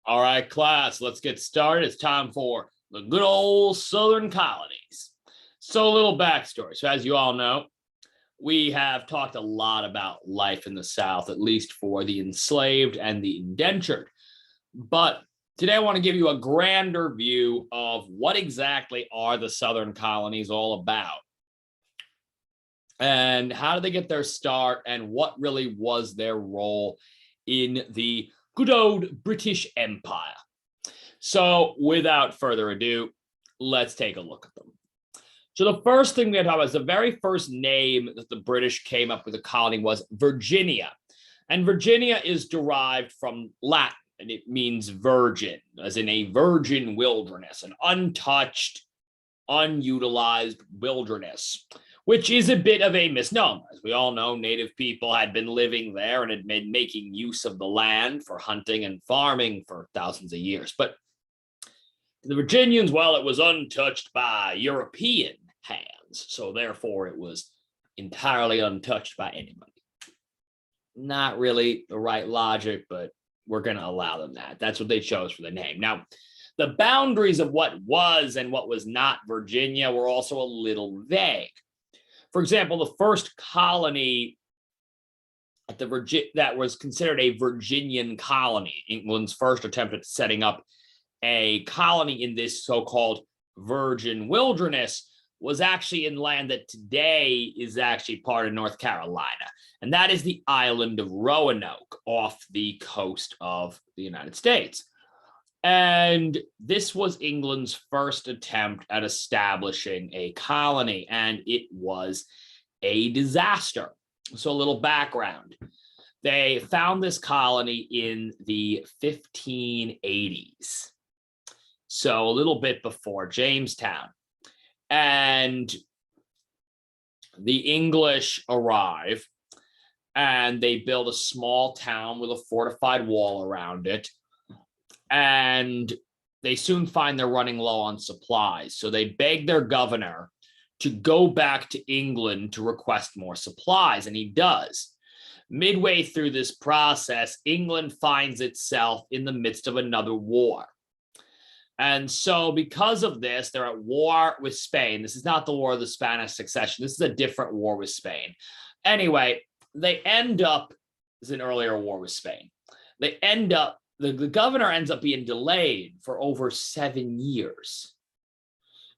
All right, class, let's get started. It's time for the good old Southern colonies. So, a little backstory. So, as you all know, we have talked a lot about life in the South, at least for the enslaved and the indentured. But today, I want to give you a grander view of what exactly are the Southern colonies all about, and how did they get their start, and what really was their role in the good old British Empire. So, without further ado, let's take a look at them. So, the first thing we had to talk about is the very first name that the British came up with a colony was Virginia. And Virginia is derived from Latin, and it means virgin, as in a virgin wilderness, an untouched, unutilized wilderness, which is a bit of a misnomer. As we all know, native people had been living there and had been making use of the land for hunting and farming for thousands of years. But the Virginians, well, it was untouched by European hands, so therefore it was entirely untouched by anybody. Not really the right logic, but we're going to allow them that. That's what they chose for the name. Now, the boundaries of what was and what was not Virginia were also a little vague. For example, the first colony at that was considered a Virginian colony, England's first attempt at setting up a colony in this so-called virgin wilderness, was actually in land that today is actually part of North Carolina. And that is the island of Roanoke off the coast of the United States. And this was England's first attempt at establishing a colony, and it was a disaster. So a little background. They found this colony in the 1580s, so a little bit before Jamestown. And the English arrive, and they build a small town with a fortified wall around it. And they soon find they're running low on supplies. So they beg their governor to go back to England to request more supplies, and he does. Midway through this process, England finds itself in the midst of another war. And so because of this, they're at war with Spain. This is not the War of the Spanish Succession. This is a different war with Spain. Anyway, they end up, this is an earlier war with Spain. They end up, the governor ends up being delayed for over 7 years.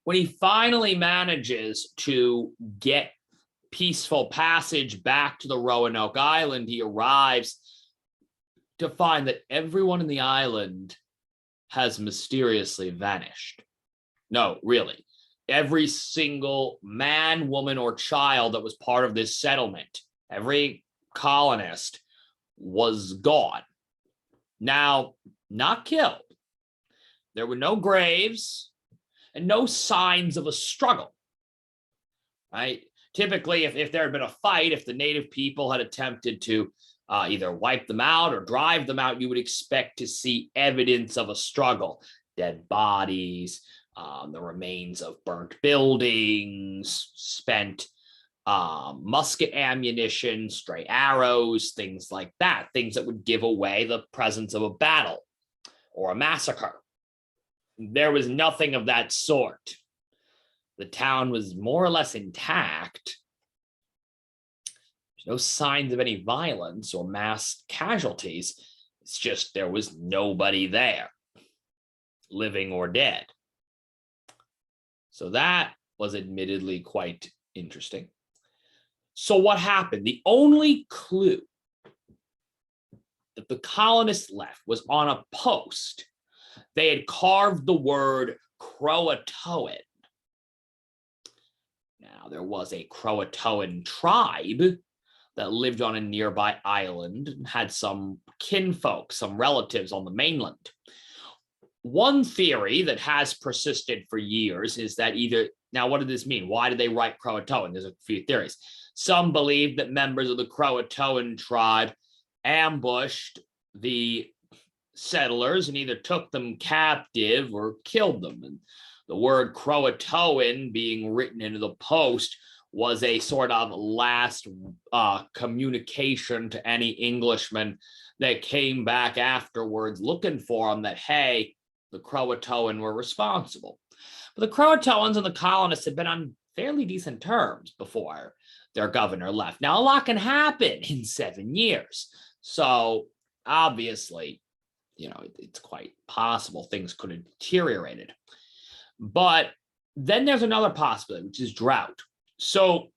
When he finally manages to get peaceful passage back to the Roanoke Island, he arrives to find that everyone in the island has mysteriously vanished. No, really. Every single man, woman, or child that was part of this settlement, every colonist, was gone. Now, not killed. There were no graves and no signs of a struggle, right? Typically, if there had been a fight, if the native people had attempted to either wipe them out or drive them out, you would expect to see evidence of a struggle. Dead bodies, the remains of burnt buildings, spent musket ammunition, stray arrows, things like that, things that would give away the presence of a battle or a massacre. There was nothing of that sort. The town was more or less intact. There's no signs of any violence or mass casualties. It's just there was nobody there, living or dead. So that was admittedly quite interesting. So what happened? The only clue that the colonists left was on a post. They had carved the word Croatoan. Now, there was a Croatoan tribe that lived on a nearby island and had some kinfolk, some relatives on the mainland. One theory that has persisted for years is that now what did this mean? Why did they write Croatoan? There's a few theories. Some believe that members of the Croatoan tribe ambushed the settlers and either took them captive or killed them. And the word Croatoan being written into the post was a sort of last communication to any Englishman that came back afterwards looking for them that, hey, the Croatoan were responsible. But the Croatoans and the colonists had been on fairly decent terms before their governor left. Now, a lot can happen in 7 years. So obviously, it's quite possible things could have deteriorated. But then there's another possibility, which is drought. So,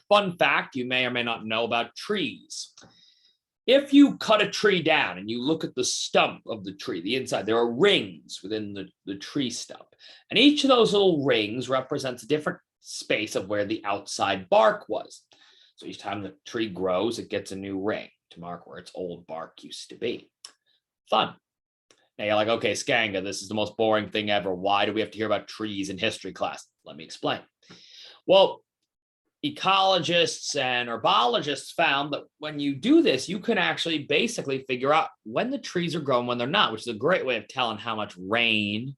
fun fact you may or may not know about trees. If you cut a tree down and you look at the stump of the tree, the inside, there are rings within the tree stump. And each of those little rings represents a different space of where the outside bark was. So each time the tree grows, it gets a new ring to mark where its old bark used to be. Fun. Now you're like, okay, Skanga, this is the most boring thing ever. Why do we have to hear about trees in history class? Let me explain. Well, ecologists and herbologists found that when you do this, you can actually basically figure out when the trees are growing, when they're not, which is a great way of telling how much rain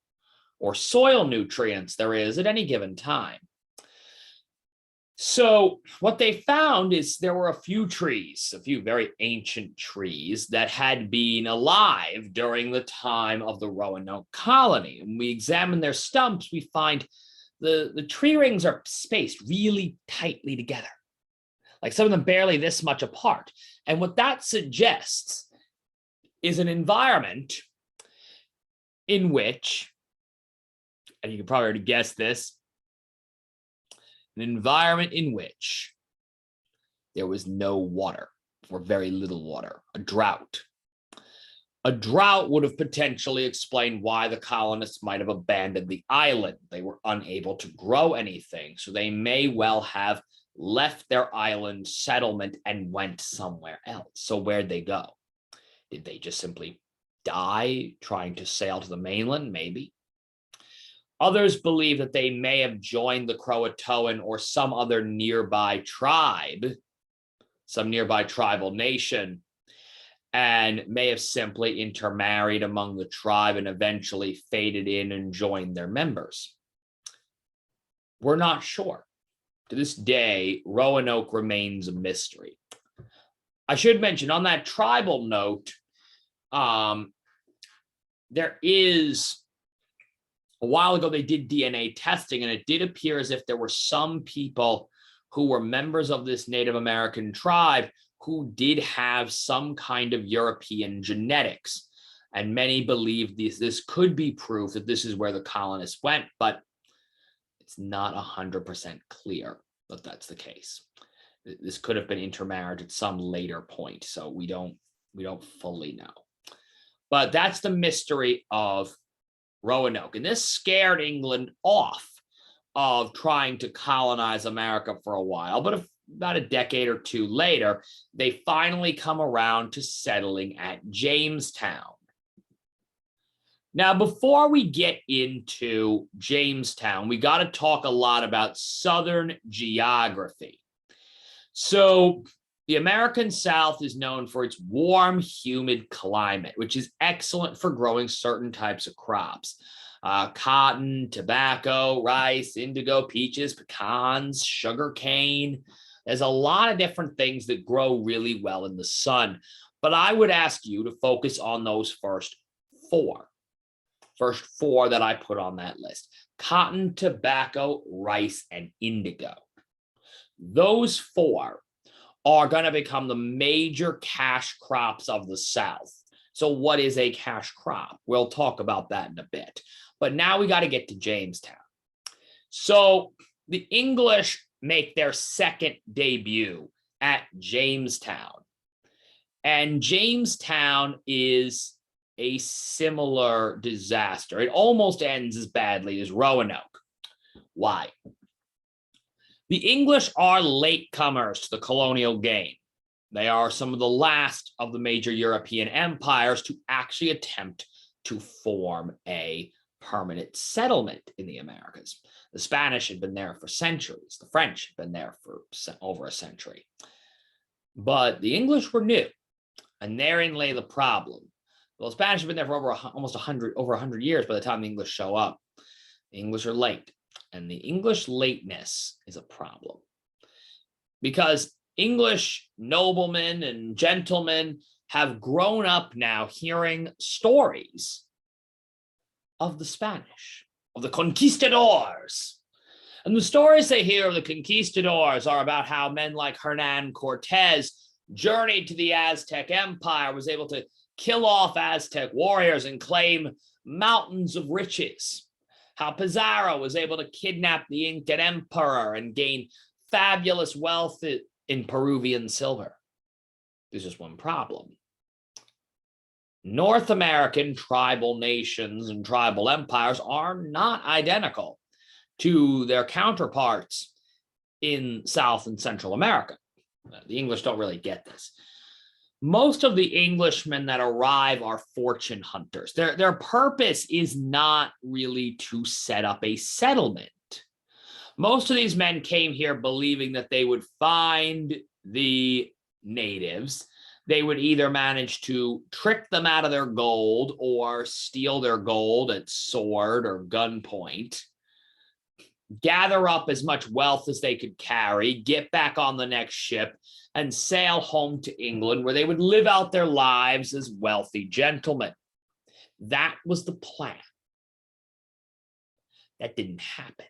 or soil nutrients there is at any given time. So what they found is there were a few trees, a few very ancient trees that had been alive during the time of the Roanoke colony. When we examine their stumps, we find the tree rings are spaced really tightly together, like some of them barely this much apart. And what that suggests is an environment in which, and you can probably already guess this, an environment in which there was no water or very little water, a drought. A drought would have potentially explained why the colonists might have abandoned the island. They were unable to grow anything, so they may well have left their island settlement and went somewhere else. So where'd they go? Did they just simply die trying to sail to the mainland? Maybe. Others believe that they may have joined the Croatoan or some other nearby tribe, some nearby tribal nation, and may have simply intermarried among the tribe and eventually faded in and joined their members. We're not sure. To this day, Roanoke remains a mystery. I should mention on that tribal note, there is, a while ago, they did DNA testing, and it did appear as if there were some people who were members of this Native American tribe who did have some kind of European genetics. And many believe this could be proof that this is where the colonists went, but it's not 100% clear that that's the case. This could have been intermarried at some later point, so we don't fully know. But that's the mystery of Roanoke. And this scared England off of trying to colonize America for a while. But about a decade or two later, they finally come around to settling at Jamestown. Now, before we get into Jamestown, we got to talk a lot about Southern geography. So the American South is known for its warm, humid climate, which is excellent for growing certain types of crops. Cotton, tobacco, rice, indigo, peaches, pecans, sugarcane. There's a lot of different things that grow really well in the sun. But I would ask you to focus on those first four that I put on that list: cotton, tobacco, rice, and indigo. Those four are going to become the major cash crops of the South. So what is a cash crop? We'll talk about that in a bit. But now we got to get to Jamestown. So the English make their second debut at Jamestown. And Jamestown is a similar disaster. It almost ends as badly as Roanoke. Why? The English are latecomers to the colonial game. They are some of the last of the major European empires to actually attempt to form a permanent settlement in the Americas. The Spanish had been there for centuries. The French had been there for over a century. But the English were new, and therein lay the problem. Well, the Spanish have been there for almost 100 years by the time the English show up. The English are late, and the English lateness is a problem. Because English noblemen and gentlemen have grown up now hearing stories of the Spanish, of the conquistadors. And the stories they hear of the conquistadors are about how men like Hernan Cortez journeyed to the Aztec Empire, was able to kill off Aztec warriors and claim mountains of riches. How Pizarro was able to kidnap the Incan emperor and gain fabulous wealth in Peruvian silver. There's just one problem. North American tribal nations and tribal empires are not identical to their counterparts in South and Central America. The English don't really get this. Most of the Englishmen that arrive are fortune hunters. Their purpose is not really to set up a settlement. Most of these men came here believing that they would find the natives. They would either manage to trick them out of their gold or steal their gold at sword or gunpoint, gather up as much wealth as they could carry, get back on the next ship, and sail home to England, where they would live out their lives as wealthy gentlemen. That was the plan. That didn't happen.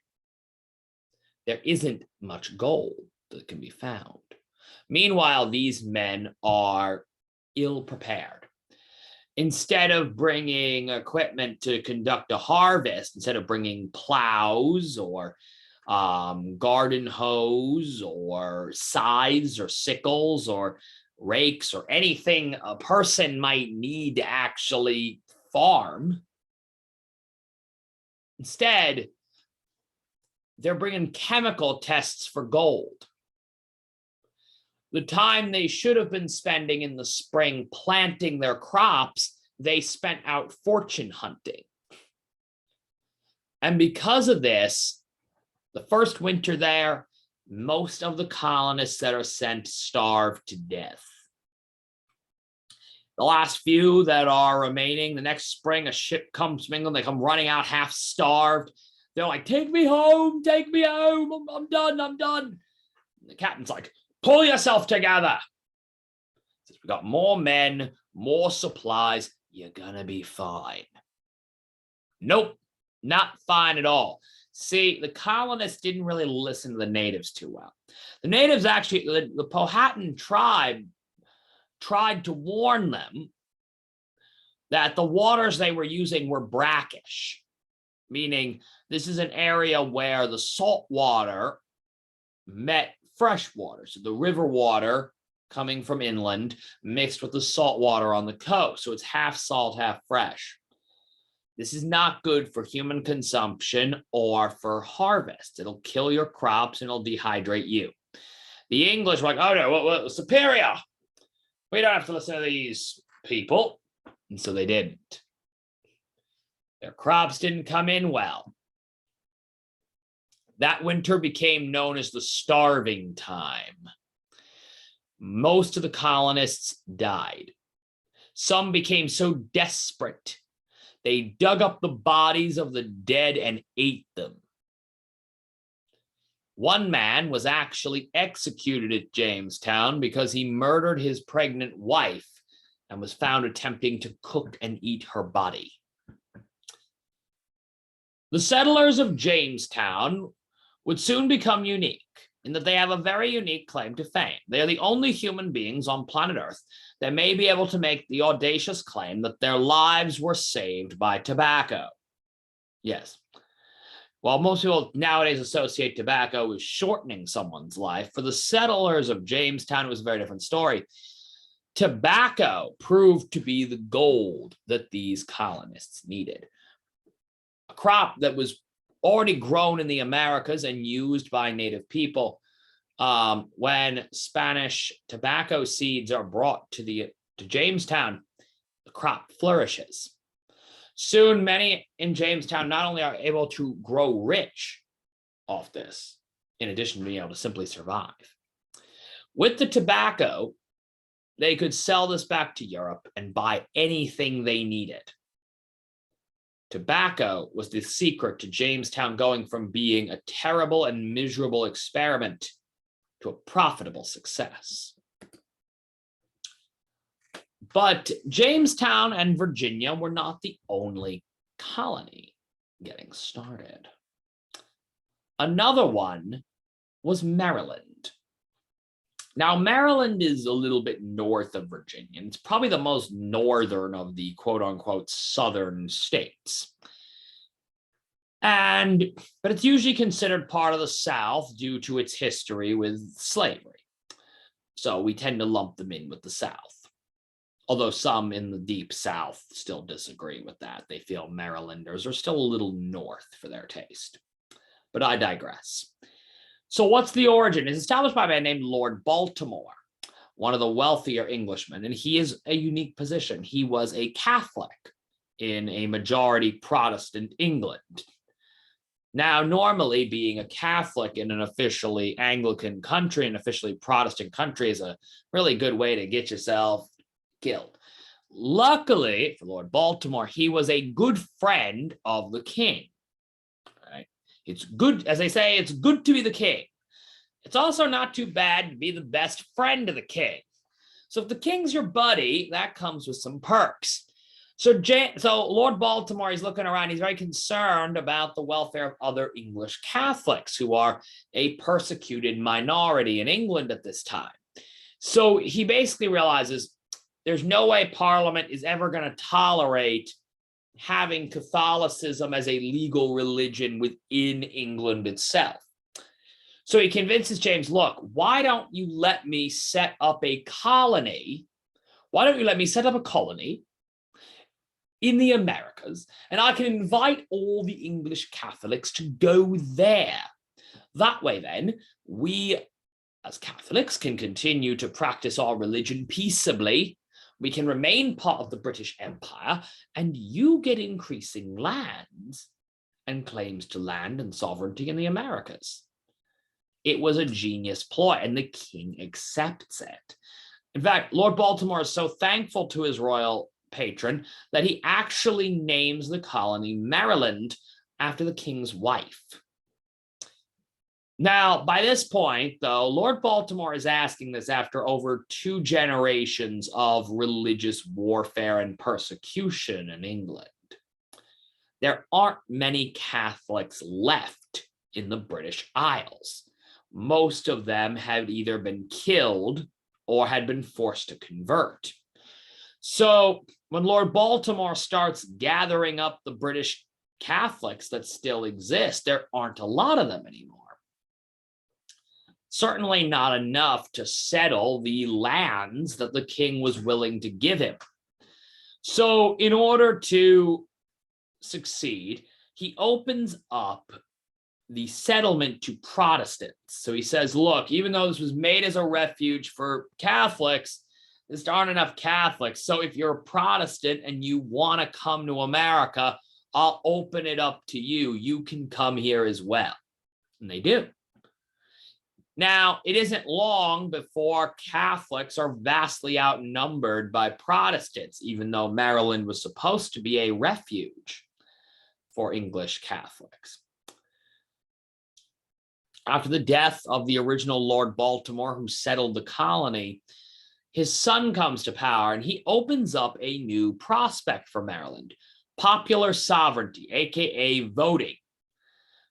There isn't much gold that can be found. Meanwhile, these men are ill-prepared. Instead of bringing equipment to conduct a harvest, instead of bringing plows or garden hoes or scythes or sickles or rakes or anything a person might need to actually farm, instead, they're bringing chemical tests for gold. The time they should have been spending in the spring planting their crops, they spent out fortune hunting. And because of this, the first winter there, most of the colonists that are sent starve to death. The last few that are remaining, the next spring, a ship comes from England, they come running out half starved. They're like, take me home, I'm done. And the captain's like, pull yourself together. Says, we got more men, more supplies, you're gonna be fine. Nope, not fine at all. See, the colonists didn't really listen to the natives too well. The natives actually, the Powhatan tribe tried to warn them that the waters they were using were brackish, meaning this is an area where the salt water met fresh water. So the river water coming from inland mixed with the salt water on the coast. So it's half salt, half fresh. This is not good for human consumption or for harvest. It'll kill your crops and it'll dehydrate you. The English were like, oh no, well, superior. We don't have to listen to these people. And so they didn't. Their crops didn't come in well. That winter became known as the starving time. Most of the colonists died. Some became so desperate, they dug up the bodies of the dead and ate them. One man was actually executed at Jamestown because he murdered his pregnant wife and was found attempting to cook and eat her body. The settlers of Jamestown would soon become unique in that they have a very unique claim to fame. They are the only human beings on planet Earth that may be able to make the audacious claim that their lives were saved by tobacco. Yes. While most people nowadays associate tobacco with shortening someone's life, for the settlers of Jamestown, it was a very different story. Tobacco proved to be the gold that these colonists needed. A crop that was already grown in the Americas and used by native people. When Spanish tobacco seeds are brought to Jamestown, the crop flourishes. Soon, many in Jamestown not only are able to grow rich off this, in addition to being able to simply survive. With the tobacco, they could sell this back to Europe and buy anything they needed. Tobacco was the secret to Jamestown going from being a terrible and miserable experiment to a profitable success. But Jamestown and Virginia were not the only colony getting started. Another one was Maryland. Now, Maryland is a little bit north of Virginia. It's probably the most northern of the quote-unquote southern states. But it's usually considered part of the South due to its history with slavery. So we tend to lump them in with the South. Although some in the deep South still disagree with that. They feel Marylanders are still a little north for their taste. But I digress. So what's the origin? It's established by a man named Lord Baltimore, one of the wealthier Englishmen, and he is a unique position. He was a Catholic in a majority Protestant England. Now, normally being a Catholic in an officially Anglican country, an officially Protestant country, is a really good way to get yourself killed. Luckily for Lord Baltimore, he was a good friend of the king. Right? It's good, as they say, it's good to be the king. It's also not too bad to be the best friend of the king. So if the king's your buddy, that comes with some perks. So Lord Baltimore, he's looking around. He's very concerned about the welfare of other English Catholics who are a persecuted minority in England at this time. So he basically realizes there's no way Parliament is ever going to tolerate having Catholicism as a legal religion within England itself. So he convinces James, look, why don't you let me set up a colony? Why don't you let me set up a colony in the Americas, and I can invite all the English Catholics to go there. That way, then, we as Catholics can continue to practice our religion peaceably. We can remain part of the British Empire, and you get increasing lands and claims to land and sovereignty in the Americas. It was a genius ploy, and the king accepts it. In fact, Lord Baltimore is so thankful to his royal patron that he actually names the colony Maryland after the king's wife. Now, by this point, though, Lord Baltimore is asking this after over 2 generations of religious warfare and persecution in England. There aren't many Catholics left in the British Isles. Most of them had either been killed or had been forced to convert. So when Lord Baltimore starts gathering up the British Catholics that still exist, there aren't a lot of them anymore. Certainly not enough to settle the lands that the king was willing to give him. So in order to succeed, he opens up the settlement to Protestants. So he says, look, even though this was made as a refuge for Catholics, there aren't enough Catholics. So if you're a Protestant and you want to come to America, I'll open it up to you. You can come here as well. And they do. Now, it isn't long before Catholics are vastly outnumbered by Protestants, even though Maryland was supposed to be a refuge for English Catholics. After the death of the original Lord Baltimore, who settled the colony, his son comes to power, and he opens up a new prospect for Maryland: popular sovereignty, aka voting.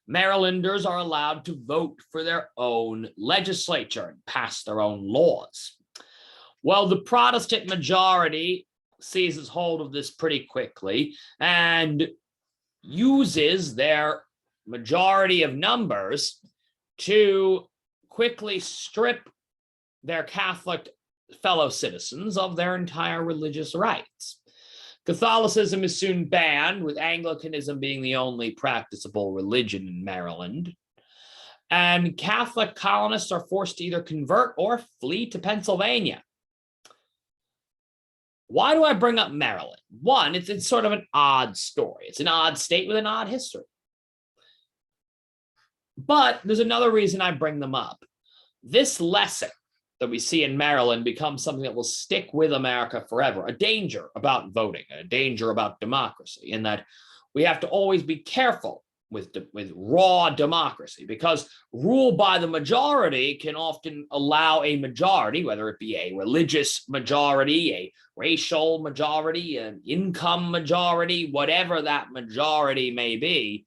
Marylanders are allowed to vote for their own legislature and pass their own laws. Well, the Protestant majority seizes hold of this pretty quickly and uses their majority of numbers to quickly strip their Catholic fellow citizens of their entire religious rights. Catholicism is soon banned, with Anglicanism being the only practicable religion in Maryland. And Catholic colonists are forced to either convert or flee to Pennsylvania. Why do I bring up Maryland? One, it's sort of an odd story. It's an odd state with an odd history. But there's another reason I bring them up. This lesson that we see in Maryland becomes something that will stick with America forever. A danger about voting, a danger about democracy, in that we have to always be careful with raw democracy, because rule by the majority can often allow a majority, whether it be a religious majority, a racial majority, an income majority, whatever that majority may be,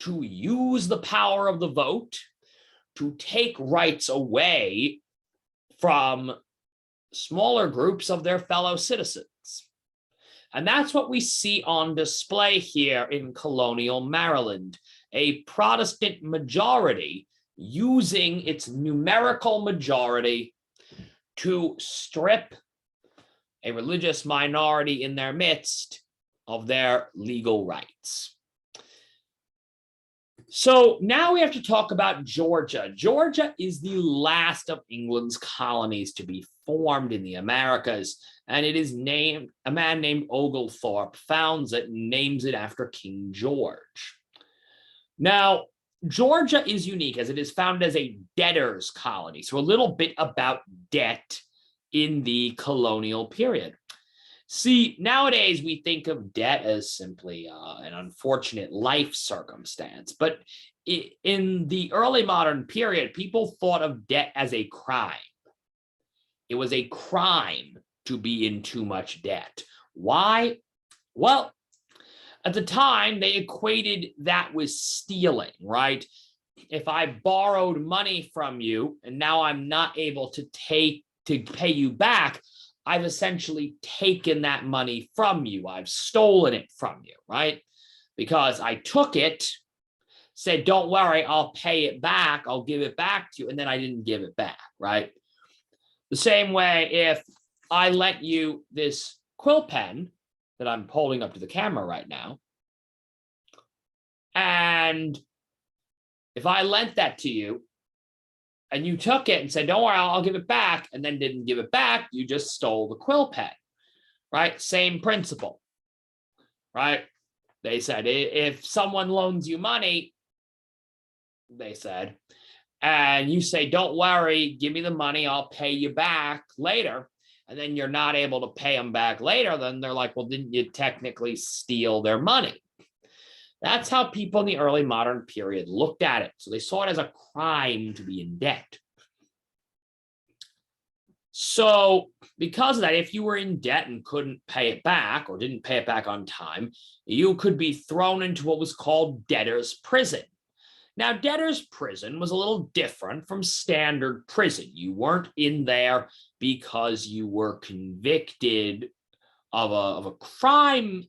to use the power of the vote to take rights away from smaller groups of their fellow citizens. And that's what we see on display here in colonial Maryland, a Protestant majority using its numerical majority to strip a religious minority in their midst of their legal rights. So now we have to talk about Georgia. Georgia is the last of England's colonies to be formed in the Americas, and it is named, a man named Oglethorpe founds it and names it after King George. Now, Georgia is unique as it is founded as a debtor's colony. So a little bit about debt in the colonial period. See, nowadays we think of debt as simply an unfortunate life circumstance, but in the early modern period, people thought of debt as a crime. It was a crime to be in too much debt. Why? Well, at the time, they equated that with stealing, right? If I borrowed money from you and now I'm not able to pay you back, I've essentially taken that money from you. I've stolen it from you, right? Because I took it, said, don't worry, I'll pay it back. I'll give it back to you. And then I didn't give it back, right? The same way, if I lent you this quill pen that I'm holding up to the camera right now, and if I lent that to you and you took it and said, don't worry, I'll give it back, and then didn't give it back, you just stole the quill pen, right? Same principle, right? They said, if someone loans you money, they said, and you say, don't worry, give me the money, I'll pay you back later, and then you're not able to pay them back later, then they're like, well, didn't you technically steal their money? That's how people in the early modern period looked at it. So they saw it as a crime to be in debt. So because of that, if you were in debt and couldn't pay it back or didn't pay it back on time, you could be thrown into what was called debtor's prison. Now, debtor's prison was a little different from standard prison. You weren't in there because you were convicted of a crime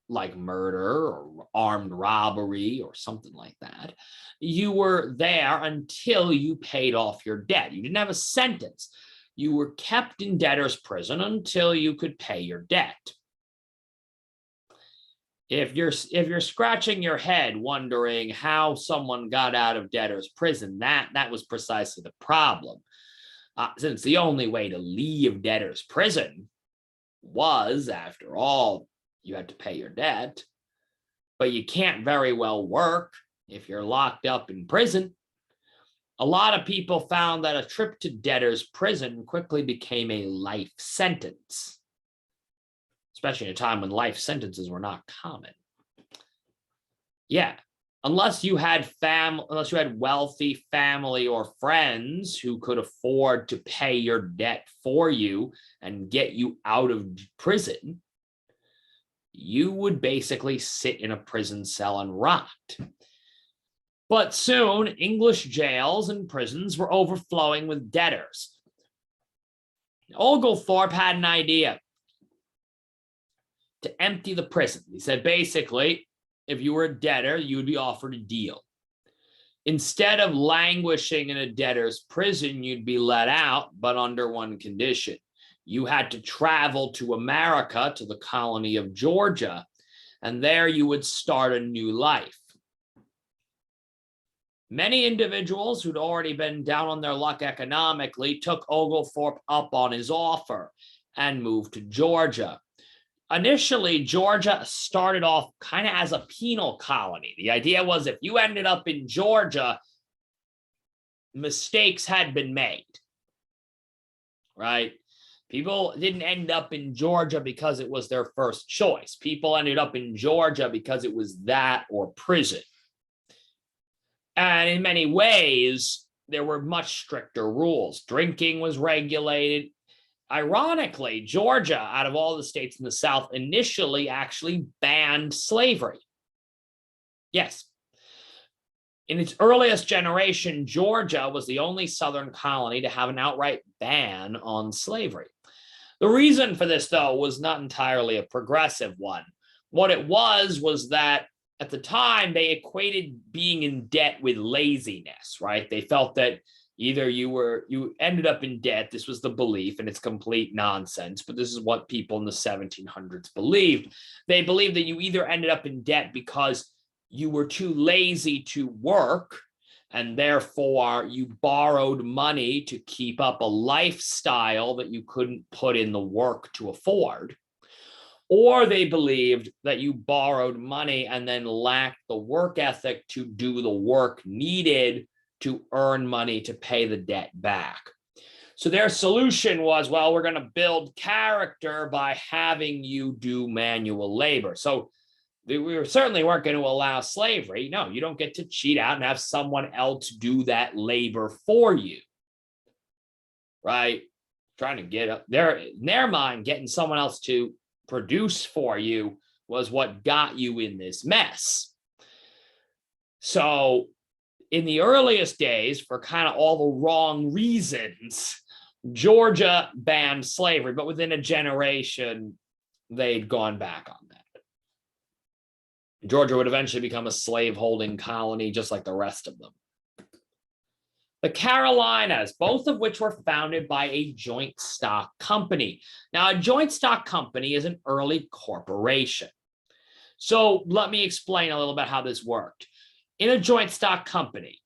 like murder or armed robbery or something like that. You were there until you paid off your debt. You didn't have a sentence. You were kept in debtor's prison until you could pay your debt. If you're scratching your head wondering how someone got out of debtor's prison, that was precisely the problem. Since the only way to leave debtor's prison was, after all, you had to pay your debt, but you can't very well work if you're locked up in prison. A lot of people found that a trip to debtor's prison quickly became a life sentence, especially in a time when life sentences were not common. Yeah, unless you had wealthy family or friends who could afford to pay your debt for you and get you out of prison, you would basically sit in a prison cell and rot. But soon, English jails and prisons were overflowing with debtors. Oglethorpe had an idea to empty the prison. He said, basically, if you were a debtor, you would be offered a deal. Instead of languishing in a debtor's prison, you'd be let out, but under one condition. You had to travel to America, to the colony of Georgia, and there you would start a new life. Many individuals who'd already been down on their luck economically took Oglethorpe up on his offer and moved to Georgia. Initially, Georgia started off kind of as a penal colony. The idea was if you ended up in Georgia, mistakes had been made, right? People didn't end up in Georgia because it was their first choice. People ended up in Georgia because it was that or prison. And in many ways, there were much stricter rules. Drinking was regulated. Ironically, Georgia, out of all the states in the South, initially actually banned slavery. Yes. In its earliest generation, Georgia was the only Southern colony to have an outright ban on slavery. The reason for this, though, was not entirely a progressive one. What it was that at the time, they equated being in debt with laziness, right? They felt that either you ended up in debt. This was the belief, and it's complete nonsense, but this is what people in the 1700s believed. They believed that you either ended up in debt because you were too lazy to work, and therefore you borrowed money to keep up a lifestyle that you couldn't put in the work to afford. Or they believed that you borrowed money and then lacked the work ethic to do the work needed to earn money to pay the debt back. So their solution was, well, we're going to build character by having you do manual labor. So we certainly weren't going to allow slavery. No, you don't get to cheat out and have someone else do that labor for you, right? Trying to get up there in their mind, getting someone else to produce for you was what got you in this mess. So in the earliest days, for kind of all the wrong reasons, Georgia banned slavery, but within a generation, they'd gone back on that. Georgia would eventually become a slave-holding colony, just like the rest of them. The Carolinas, both of which were founded by a joint stock company. Now, a joint stock company is an early corporation. So let me explain a little bit how this worked. In a joint stock company,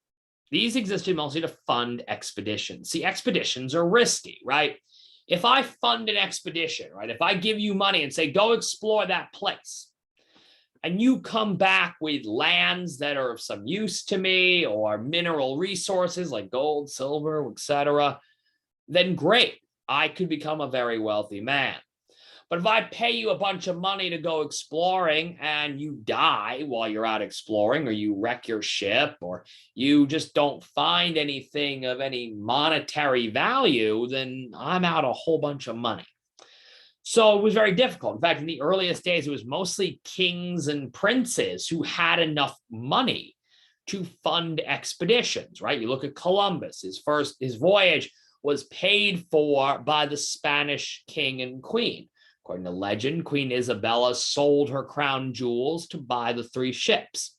these existed mostly to fund expeditions. See, expeditions are risky, right? If I fund an expedition, right, if I give you money and say, go explore that place, and you come back with lands that are of some use to me or mineral resources like gold, silver, etc., then great, I could become a very wealthy man. But if I pay you a bunch of money to go exploring and you die while you're out exploring, or you wreck your ship, or you just don't find anything of any monetary value, then I'm out a whole bunch of money. So it was very difficult. In fact, in the earliest days, it was mostly kings and princes who had enough money to fund expeditions, right? You look at Columbus, his voyage was paid for by the Spanish king and queen. According to legend, Queen Isabella sold her crown jewels to buy the 3 ships,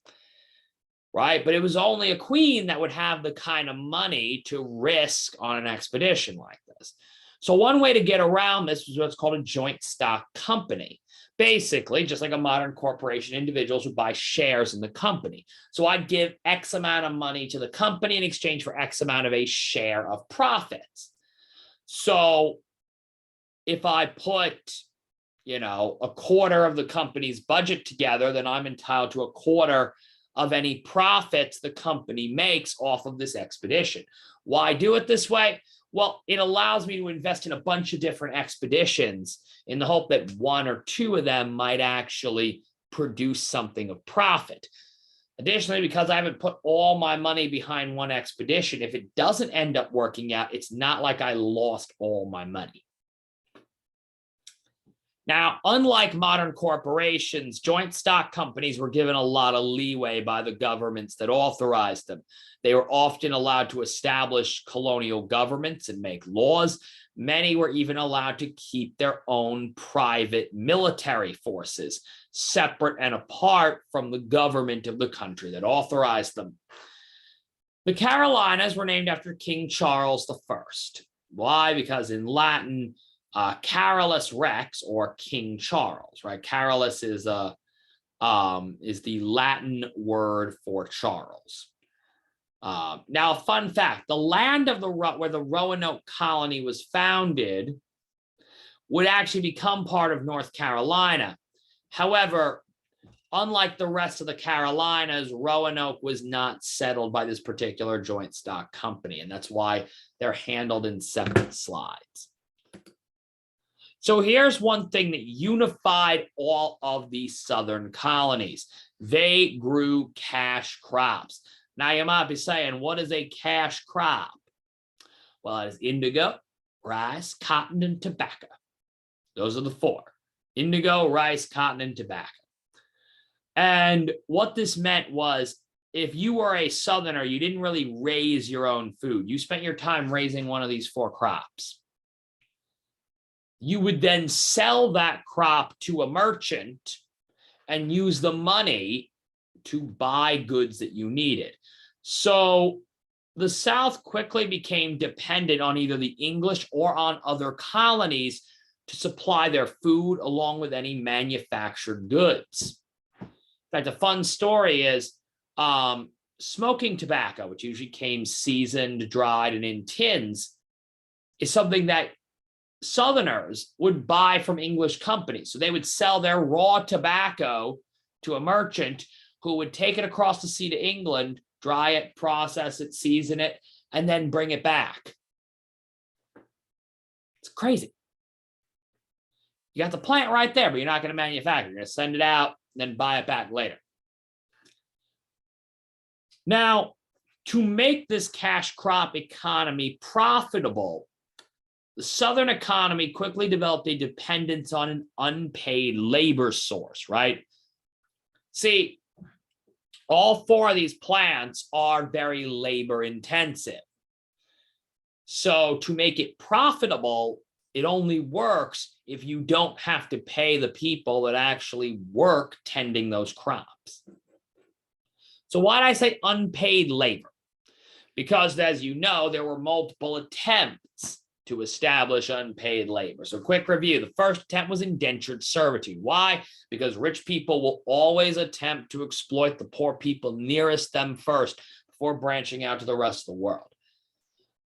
right? But it was only a queen that would have the kind of money to risk on an expedition like this. So one way to get around this was what's called a joint stock company. Basically, just like a modern corporation, individuals would buy shares in the company. So I'd give X amount of money to the company in exchange for X amount of a share of profits. So if I put, a quarter of the company's budget together, then I'm entitled to a quarter of any profits the company makes off of this expedition. Why do it this way? Well, it allows me to invest in a bunch of different expeditions in the hope that 1 or 2 of them might actually produce something of profit. Additionally, because I haven't put all my money behind one expedition, if it doesn't end up working out, it's not like I lost all my money. Now, unlike modern corporations, joint stock companies were given a lot of leeway by the governments that authorized them. They were often allowed to establish colonial governments and make laws. Many were even allowed to keep their own private military forces, separate and apart from the government of the country that authorized them. The Carolinas were named after King Charles I. Why? Because in Latin, Carolus Rex, or King Charles, right? Carolus is the Latin word for Charles. Now, a fun fact: the land of where the Roanoke colony was founded would actually become part of North Carolina. However, unlike the rest of the Carolinas, Roanoke was not settled by this particular joint stock company, and that's why they're handled in separate slides. So here's one thing that unified all of these southern colonies. They grew cash crops. Now you might be saying, what is a cash crop? Well, it is indigo, rice, cotton, and tobacco. Those are the four: indigo, rice, cotton, and tobacco. And what this meant was, if you were a Southerner, you didn't really raise your own food. You spent your time raising one of these four crops. You would then sell that crop to a merchant and use the money to buy goods that you needed. So the South quickly became dependent on either the English or on other colonies to supply their food along with any manufactured goods. In fact, a fun story is smoking tobacco, which usually came seasoned, dried, and in tins, is something that Southerners would buy from English companies. So they would sell their raw tobacco to a merchant who would take it across the sea to England, dry it, process it, season it, and then bring it back. It's crazy. You got the plant right there, but you're not going to manufacture. You're going to send it out, then buy it back later. Now, to make this cash crop economy profitable, the Southern economy quickly developed a dependence on an unpaid labor source, right? See, all four of these plants are very labor intensive. So to make it profitable, it only works if you don't have to pay the people that actually work tending those crops. So why did I say unpaid labor? Because, as you know, there were multiple attempts to establish unpaid labor. So quick review. The first attempt was indentured servitude. Why? Because rich people will always attempt to exploit the poor people nearest them first before branching out to the rest of the world.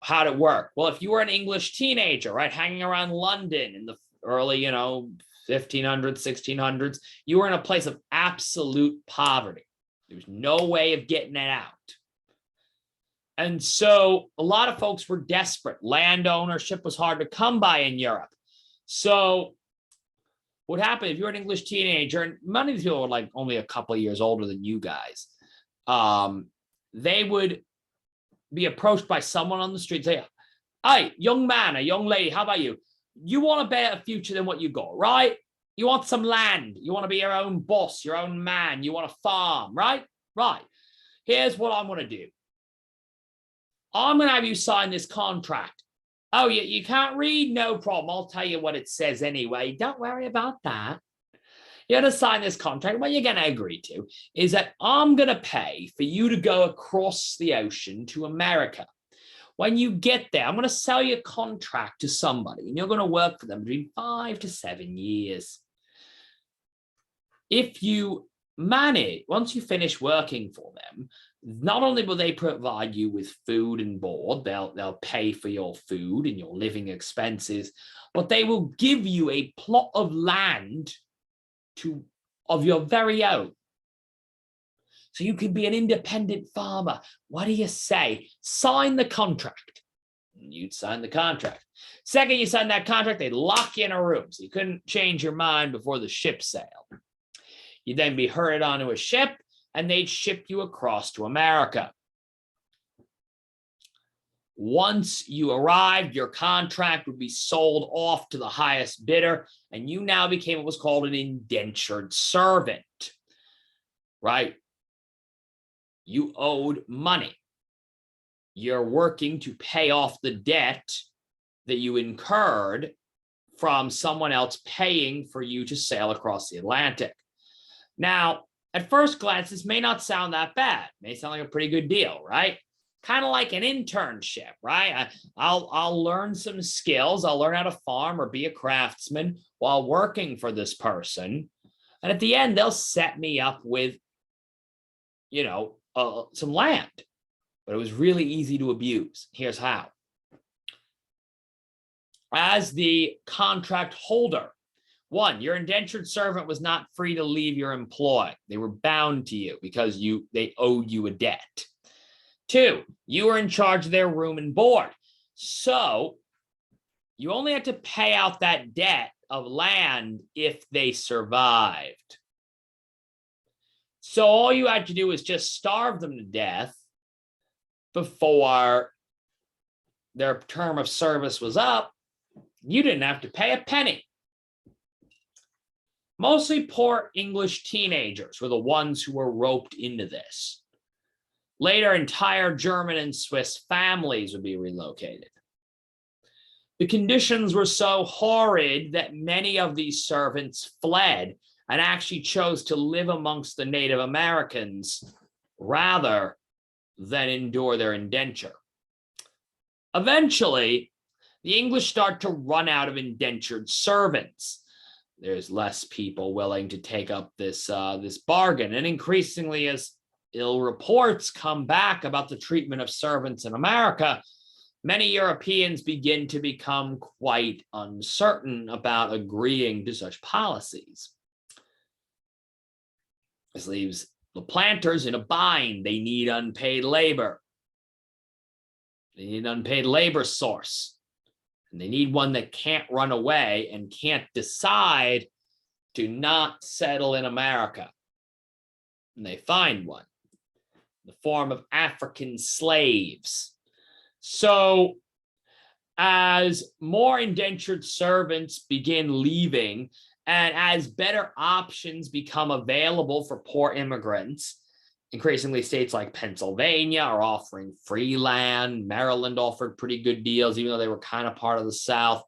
How'd it work? Well, if you were an English teenager, right, hanging around London in the early, 1500s, 1600s, you were in a place of absolute poverty. There was no way of getting it out. And so a lot of folks were desperate. Land ownership was hard to come by in Europe. So what happened if you're an English teenager, and many of these people were like only a couple of years older than you guys, they would be approached by someone on the street and say, hey, young man, a young lady, how about you? You want a better future than what you got, right? You want some land. You want to be your own boss, your own man. You want a farm, right? Right. Here's what I'm going to do. I'm going to have you sign this contract. Oh, you can't read? No problem. I'll tell you what it says anyway. Don't worry about that. You're going to sign this contract. What you're going to agree to is that I'm going to pay for you to go across the ocean to America. When you get there, I'm going to sell you a contract to somebody, and you're going to work for them between 5 to 7 years. If you manage, once you finish working for them, not only will they provide you with food and board, they'll pay for your food and your living expenses, but they will give you a plot of land of your very own. So you can be an independent farmer. What do you say? Sign the contract. You'd sign the contract. Second, you sign that contract, they'd lock you in a room, so you couldn't change your mind before the ship sailed. You'd then be herded onto a ship, and they'd ship you across to America. Once you arrived, your contract would be sold off to the highest bidder, and you now became what was called an indentured servant, right? You owed money. You're working to pay off the debt that you incurred from someone else paying for you to sail across the Atlantic. Now, at first glance, this may not sound that bad. It may sound like a pretty good deal, right? Kind of like an internship, right? I'll learn some skills. I'll learn how to farm or be a craftsman while working for this person. And at the end, they'll set me up with, some land. But it was really easy to abuse. Here's how. As the contract holder, one, your indentured servant was not free to leave your employ. They were bound to you because they owed you a debt. Two, you were in charge of their room and board. So you only had to pay out that debt of land if they survived. So all you had to do was just starve them to death, before their term of service was up, you didn't have to pay a penny. Mostly poor English teenagers were the ones who were roped into this. Later, entire German and Swiss families would be relocated. The conditions were so horrid that many of these servants fled and actually chose to live amongst the Native Americans rather than endure their indenture. Eventually, the English start to run out of indentured servants. There's less people willing to take up this bargain, and increasingly, as ill reports come back about the treatment of servants in America, many Europeans begin to become quite uncertain about agreeing to such policies. This leaves the planters in a bind. They need unpaid labor. They need an unpaid labor source. And they need one that can't run away and can't decide to not settle in America. And they find one in the form of African slaves. So as more indentured servants begin leaving, and as better options become available for poor immigrants, increasingly states like Pennsylvania are offering free land. Maryland offered pretty good deals, even though they were kind of part of the South.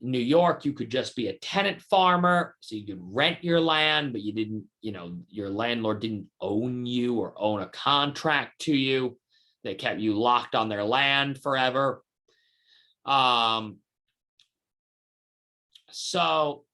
In New York, you could just be a tenant farmer, so you could rent your land, but you didn't, your landlord didn't own you or own a contract to you. They kept you locked on their land forever. So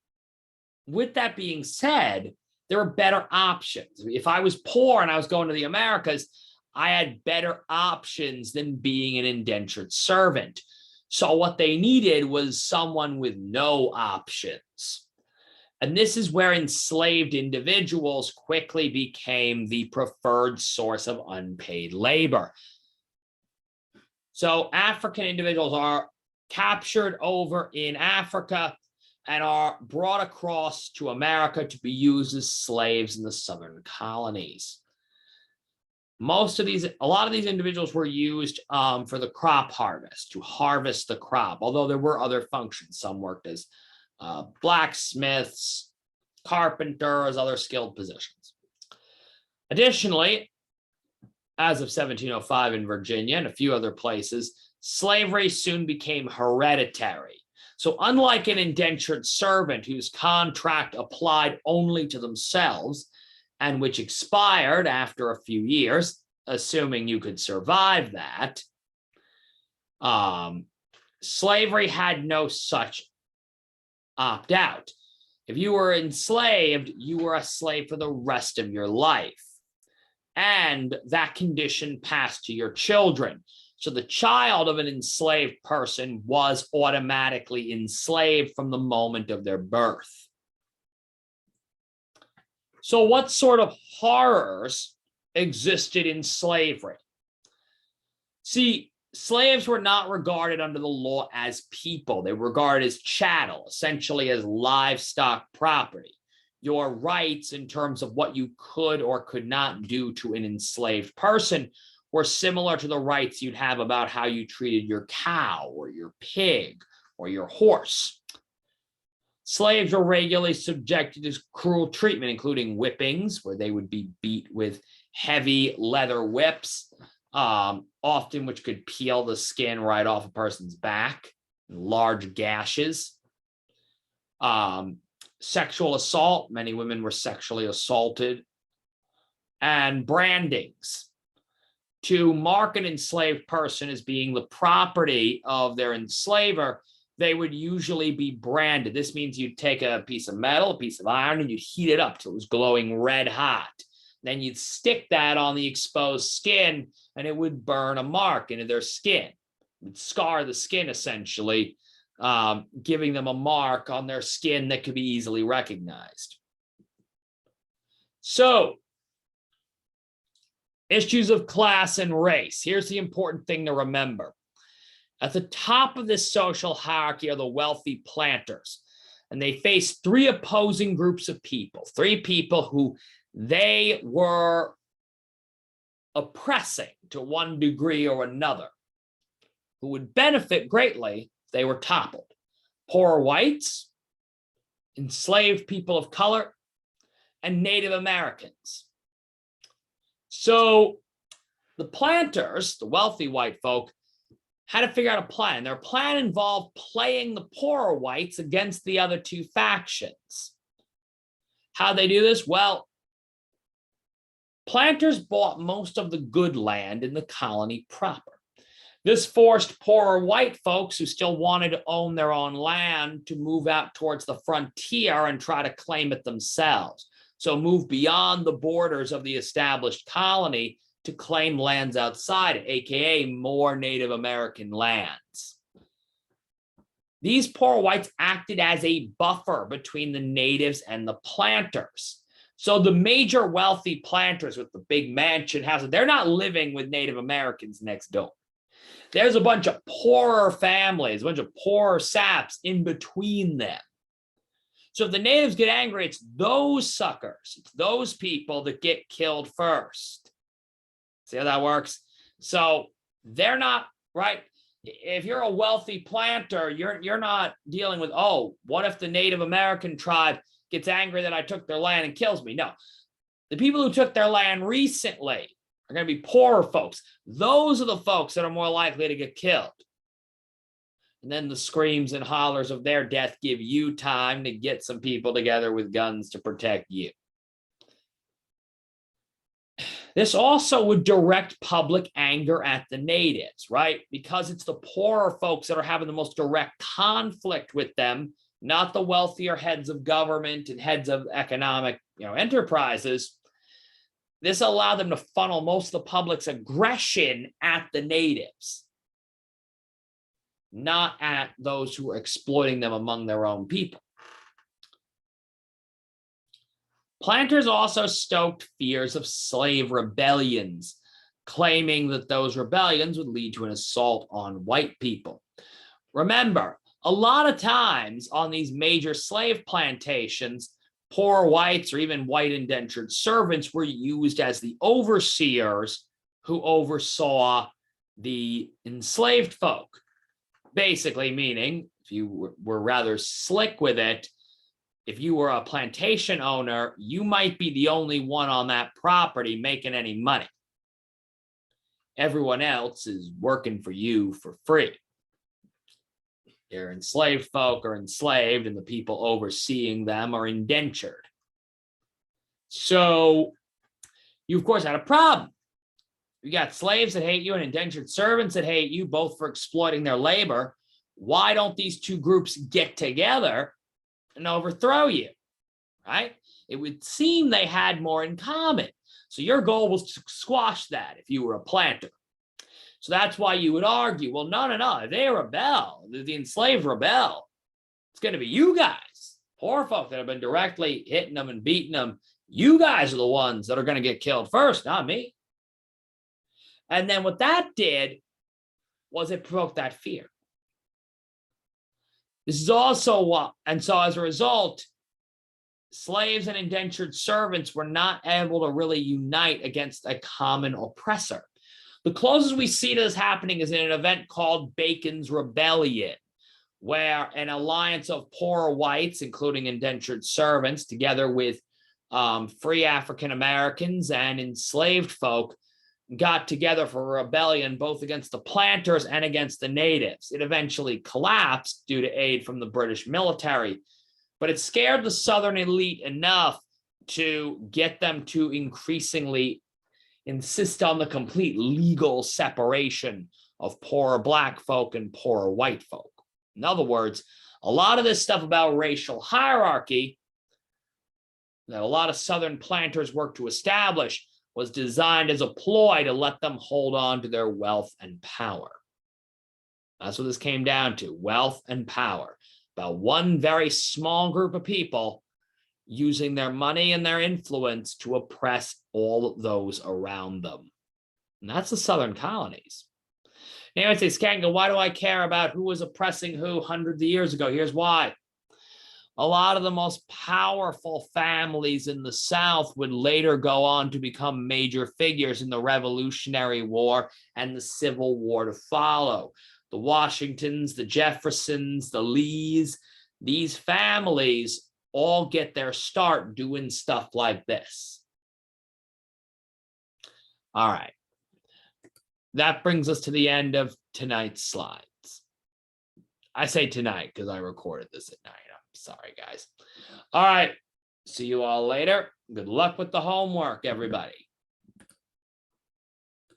with that being said, there are better options. If I was poor and I was going to the Americas, I had better options than being an indentured servant. So what they needed was someone with no options. And this is where enslaved individuals quickly became the preferred source of unpaid labor. So African individuals are captured over in Africa and are brought across to America to be used as slaves in the southern colonies. A lot of these individuals were used for the crop harvest, to harvest the crop, although there were other functions. Some worked as blacksmiths, carpenters, other skilled positions. Additionally, as of 1705 in Virginia and a few other places, slavery soon became hereditary. So unlike an indentured servant whose contract applied only to themselves and which expired after a few years, assuming you could survive that, slavery had no such opt-out. If you were enslaved, you were a slave for the rest of your life. And that condition passed to your children. So the child of an enslaved person was automatically enslaved from the moment of their birth. So what sort of horrors existed in slavery? See, slaves were not regarded under the law as people. They were regarded as chattel, essentially as livestock property. Your rights in terms of what you could or could not do to an enslaved person were similar to the rights you'd have about how you treated your cow or your pig or your horse. Slaves were regularly subjected to cruel treatment, including whippings, where they would be beat with heavy leather whips, often which could peel the skin right off a person's back, large gashes. Sexual assault, many women were sexually assaulted, and brandings. To mark an enslaved person as being the property of their enslaver, they would usually be branded. This means you'd take a piece of metal, a piece of iron, and you'd heat it up till it was glowing red hot. Then you'd stick that on the exposed skin, and it would burn a mark into their skin. It would scar the skin, essentially, giving them a mark on their skin that could be easily recognized. So, issues of class and race. Here's the important thing to remember. At the top of this social hierarchy are the wealthy planters, and they face three opposing groups of people, three people who they were oppressing to one degree or another, who would benefit greatly if they were toppled. Poor whites, enslaved people of color, and Native Americans. So the planters, the wealthy white folk, had to figure out a plan. Their plan involved playing the poorer whites against the other two factions. How'd they do this? Well, planters bought most of the good land in the colony proper. This forced poorer white folks who still wanted to own their own land to move out towards the frontier and try to claim it themselves. So move beyond the borders of the established colony to claim lands outside, aka more Native American lands. These poor whites acted as a buffer between the natives and the planters. So the major wealthy planters with the big mansion houses, they're not living with Native Americans next door. There's a bunch of poorer families, a bunch of poorer saps in between them. So if the natives get angry, it's those suckers, it's those people that get killed first. See how that works? So they're not, right? If you're a wealthy planter, you're not dealing with, oh, what if the Native American tribe gets angry that I took their land and kills me? No. The people who took their land recently are going to be poorer folks. Those are the folks that are more likely to get killed. And then the screams and hollers of their death give you time to get some people together with guns to protect you. This also would direct public anger at the natives, right? Because it's the poorer folks that are having the most direct conflict with them, not the wealthier heads of government and heads of economic, enterprises. This allowed them to funnel most of the public's aggression at the natives, not at those who are exploiting them among their own people. Planters also stoked fears of slave rebellions, claiming that those rebellions would lead to an assault on white people. Remember, a lot of times on these major slave plantations, poor whites or even white indentured servants were used as the overseers who oversaw the enslaved folk. Basically meaning, if you were rather slick with it, if you were a plantation owner, you might be the only one on that property making any money. Everyone else is working for you for free. Their enslaved folk are enslaved and the people overseeing them are indentured. So you, of course, had a problem. You got slaves that hate you and indentured servants that hate you, both for exploiting their labor. Why don't these two groups get together and overthrow you, right? It would seem they had more in common. So your goal was to squash that if you were a planter. So that's why you would argue, well, no, if they rebel, the enslaved rebel, it's going to be you guys, poor folk that have been directly hitting them and beating them. You guys are the ones that are going to get killed first, not me. And then what that did was it provoked that fear. This is also what, and so as a result, slaves and indentured servants were not able to really unite against a common oppressor. The closest we see to this happening is in an event called Bacon's Rebellion, where an alliance of poor whites, including indentured servants, together with free African Americans and enslaved folk, got together for a rebellion both against the planters and against the natives. It eventually collapsed due to aid from the British military, but it scared the Southern elite enough to get them to increasingly insist on the complete legal separation of poorer black folk and poorer white folk. In other words, a lot of this stuff about racial hierarchy that a lot of Southern planters worked to establish was designed as a ploy to let them hold on to their wealth and power. That's what this came down to, wealth and power. About one very small group of people using their money and their influence to oppress all those around them. And that's the Southern colonies. Now, you might say, Skanka, why do I care about who was oppressing who hundreds of years ago? Here's why. A lot of the most powerful families in the South would later go on to become major figures in the Revolutionary War and the Civil War to follow. The Washingtons, the Jeffersons, the Lees, these families all get their start doing stuff like this. All right. That brings us to the end of tonight's slides. I say tonight because I recorded this at night. I'm sorry, guys. All right. See you all later. Good luck with the homework, everybody.